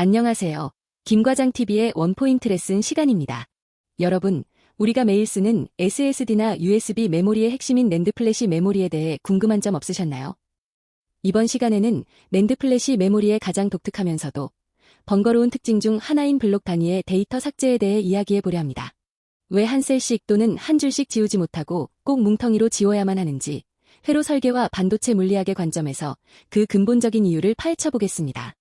안녕하세요. 김과장TV의 원포인트 레슨 시간입니다. 여러분, 우리가 매일 쓰는 SSD나 USB 메모리의 핵심인 낸드 플래시 메모리에 대해 궁금한 점 없으셨나요? 이번 시간에는 낸드 플래시 메모리의 가장 독특하면서도 번거로운 특징 중 하나인 블록 단위의 데이터 삭제에 대해 이야기해 보려 합니다. 왜 한 셀씩 또는 한 줄씩 지우지 못하고 꼭 뭉텅이로 지워야만 하는지, 회로 설계와 반도체 물리학의 관점에서 그 근본적인 이유를 파헤쳐 보겠습니다.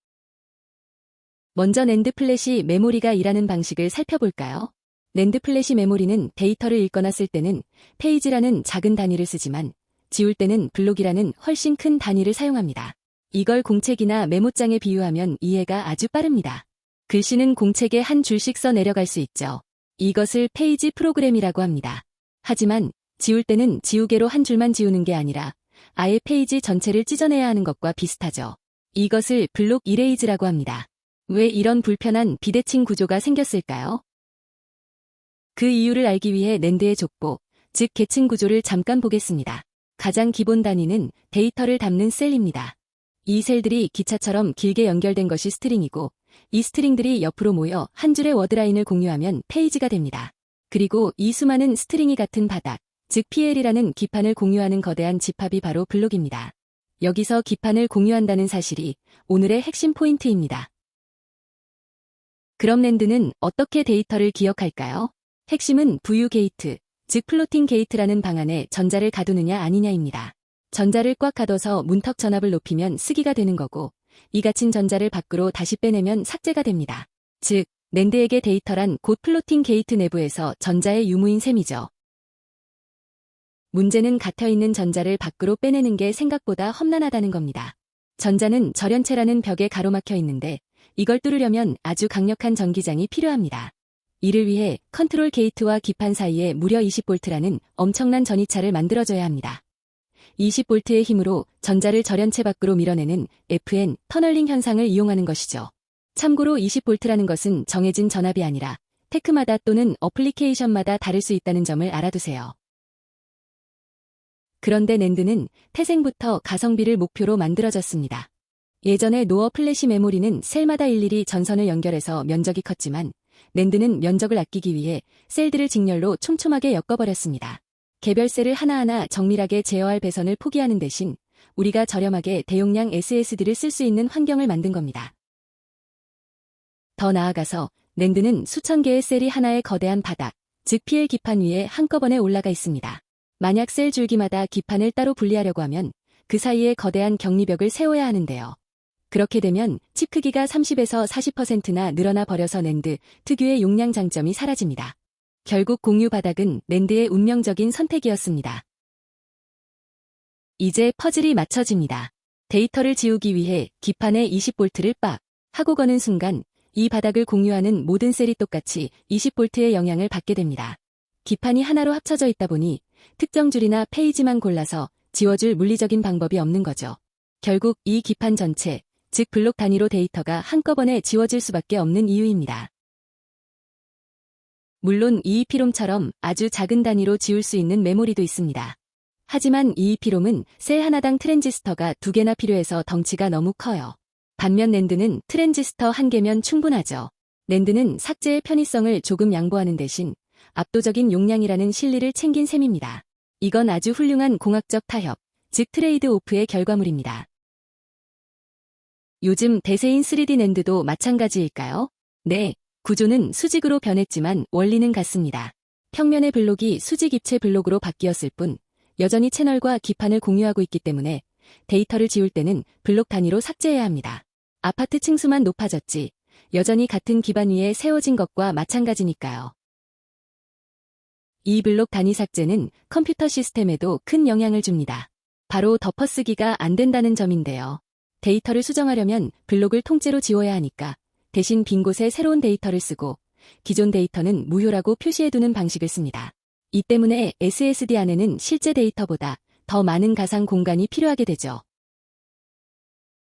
먼저 낸드 플래시 메모리가 일하는 방식을 살펴볼까요? 낸드 플래시 메모리는 데이터를 읽거나 쓸 때는 페이지라는 작은 단위를 쓰지만 지울 때는 블록이라는 훨씬 큰 단위를 사용합니다. 이걸 공책이나 메모장에 비유하면 이해가 아주 빠릅니다. 글씨는 공책에 한 줄씩 써 내려갈 수 있죠. 이것을 페이지 프로그램이라고 합니다. 하지만 지울 때는 지우개로 한 줄만 지우는 게 아니라 아예 페이지 전체를 찢어내야 하는 것과 비슷하죠. 이것을 블록 이레이즈라고 합니다. 왜 이런 불편한 비대칭 구조가 생겼을까요? 그 이유를 알기 위해 낸드의 족보, 즉 계층 구조를 잠깐 보겠습니다. 가장 기본 단위는 데이터를 담는 셀입니다. 이 셀들이 기차처럼 길게 연결된 것이 스트링이고, 이 스트링들이 옆으로 모여 한 줄의 워드라인을 공유하면 페이지가 됩니다. 그리고 이 수많은 스트링이 같은 바닥, 즉 PL이라는 기판을 공유하는 거대한 집합이 바로 블록입니다. 여기서 기판을 공유한다는 사실이 오늘의 핵심 포인트입니다. 그럼 낸드는 어떻게 데이터를 기억할까요? 핵심은 부유 게이트, 즉 플로팅 게이트라는 방안에 전자를 가두느냐 아니냐입니다. 전자를 꽉 가둬서 문턱 전압을 높이면 쓰기가 되는 거고, 이 갇힌 전자를 밖으로 다시 빼내면 삭제가 됩니다. 즉, 낸드에게 데이터란 곧 플로팅 게이트 내부에서 전자의 유무인 셈이죠. 문제는 갇혀있는 전자를 밖으로 빼내는 게 생각보다 험난하다는 겁니다. 전자는 절연체라는 벽에 가로막혀 있는데 이걸 뚫으려면 아주 강력한 전기장이 필요합니다. 이를 위해 컨트롤 게이트와 기판 사이에 무려 20V라는 엄청난 전이차를 만들어줘야 합니다. 20V의 힘으로 전자를 절연체 밖으로 밀어내는 FN, 터널링 현상을 이용하는 것이죠. 참고로 20V라는 것은 정해진 전압이 아니라 테크마다 또는 어플리케이션마다 다를 수 있다는 점을 알아두세요. 그런데 낸드는 태생부터 가성비를 목표로 만들어졌습니다. 예전에 노어 플래시 메모리는 셀마다 일일이 전선을 연결해서 면적이 컸지만 낸드는 면적을 아끼기 위해 셀들을 직렬로 촘촘하게 엮어버렸습니다. 개별 셀을 하나하나 정밀하게 제어할 배선을 포기하는 대신 우리가 저렴하게 대용량 SSD를 쓸 수 있는 환경을 만든 겁니다. 더 나아가서 낸드는 수천 개의 셀이 하나의 거대한 바닥, 즉 PL 기판 위에 한꺼번에 올라가 있습니다. 만약 셀 줄기마다 기판을 따로 분리하려고 하면 그 사이에 거대한 격리벽을 세워야 하는데요. 그렇게 되면 칩 크기가 30에서 40%나 늘어나 버려서 낸드 특유의 용량 장점이 사라집니다. 결국 공유 바닥은 낸드의 운명적인 선택이었습니다. 이제 퍼즐이 맞춰집니다. 데이터를 지우기 위해 기판에 20V를 빡 하고 거는 순간 이 바닥을 공유하는 모든 셀이 똑같이 20V의 영향을 받게 됩니다. 기판이 하나로 합쳐져 있다 보니 특정 줄이나 페이지만 골라서 지워줄 물리적인 방법이 없는 거죠. 결국 이 기판 전체, 즉 블록 단위로 데이터가 한꺼번에 지워질 수밖에 없는 이유입니다. 물론 EEPROM처럼 아주 작은 단위로 지울 수 있는 메모리도 있습니다. 하지만 EEPROM은 셀 하나당 트랜지스터가 2개나 필요해서 덩치가 너무 커요. 반면 낸드는 트랜지스터 1개면 충분하죠. 낸드는 삭제의 편의성을 조금 양보하는 대신 압도적인 용량이라는 실리를 챙긴 셈입니다. 이건 아주 훌륭한 공학적 타협, 즉 트레이드 오프의 결과물입니다. 요즘 대세인 3D 낸드도 마찬가지일까요? 네, 구조는 수직으로 변했지만 원리는 같습니다. 평면의 블록이 수직 입체 블록으로 바뀌었을 뿐 여전히 채널과 기판을 공유하고 있기 때문에 데이터를 지울 때는 블록 단위로 삭제해야 합니다. 아파트 층수만 높아졌지 여전히 같은 기반 위에 세워진 것과 마찬가지니까요. 이 블록 단위 삭제는 컴퓨터 시스템에도 큰 영향을 줍니다. 바로 덮어쓰기가 안 된다는 점인데요. 데이터를 수정하려면 블록을 통째로 지워야 하니까 대신 빈 곳에 새로운 데이터를 쓰고 기존 데이터는 무효라고 표시해두는 방식을 씁니다. 이 때문에 SSD 안에는 실제 데이터보다 더 많은 가상 공간이 필요하게 되죠.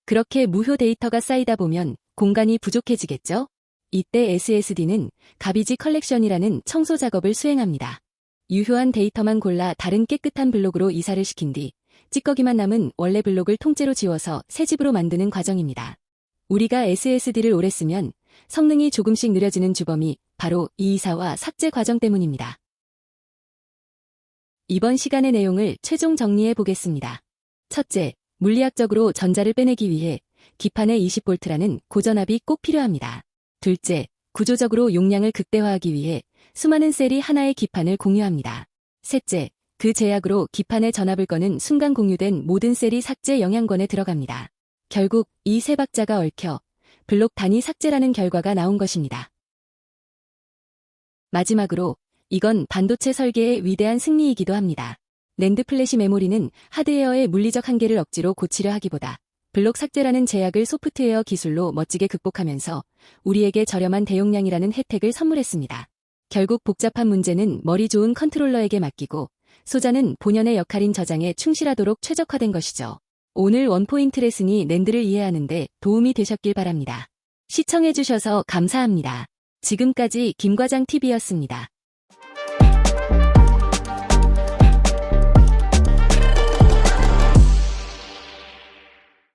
그렇게 무효 데이터가 쌓이다 보면 공간이 부족해지겠죠? 이때 SSD는 가비지 컬렉션이라는 청소 작업을 수행합니다. 유효한 데이터만 골라 다른 깨끗한 블록으로 이사를 시킨 뒤 찌꺼기만 남은 원래 블록을 통째로 지워서 새 집으로 만드는 과정입니다. 우리가 SSD를 오래 쓰면 성능이 조금씩 느려지는 주범이 바로 이 이사와 삭제 과정 때문입니다. 이번 시간의 내용을 최종 정리해 보겠습니다. 첫째, 물리학적으로 전자를 빼내기 위해 기판에 20V라는 고전압이 꼭 필요합니다. 둘째, 구조적으로 용량을 극대화하기 위해 수많은 셀이 하나의 기판을 공유합니다. 셋째, 그 제약으로 기판의 전압을 거는 순간 공유된 모든 셀이 삭제 영향권에 들어갑니다. 결국 이 세 박자가 얽혀 블록 단위 삭제라는 결과가 나온 것입니다. 마지막으로 이건 반도체 설계의 위대한 승리이기도 합니다. 낸드 플래시 메모리는 하드웨어의 물리적 한계를 억지로 고치려 하기보다 블록 삭제라는 제약을 소프트웨어 기술로 멋지게 극복하면서 우리에게 저렴한 대용량이라는 혜택을 선물했습니다. 결국 복잡한 문제는 머리 좋은 컨트롤러에게 맡기고 소자는 본연의 역할인 저장에 충실하도록 최적화된 것이죠. 오늘 원포인트 레슨이 낸드를 이해하는데 도움이 되셨길 바랍니다. 시청해주셔서 감사합니다. 지금까지 김과장TV였습니다.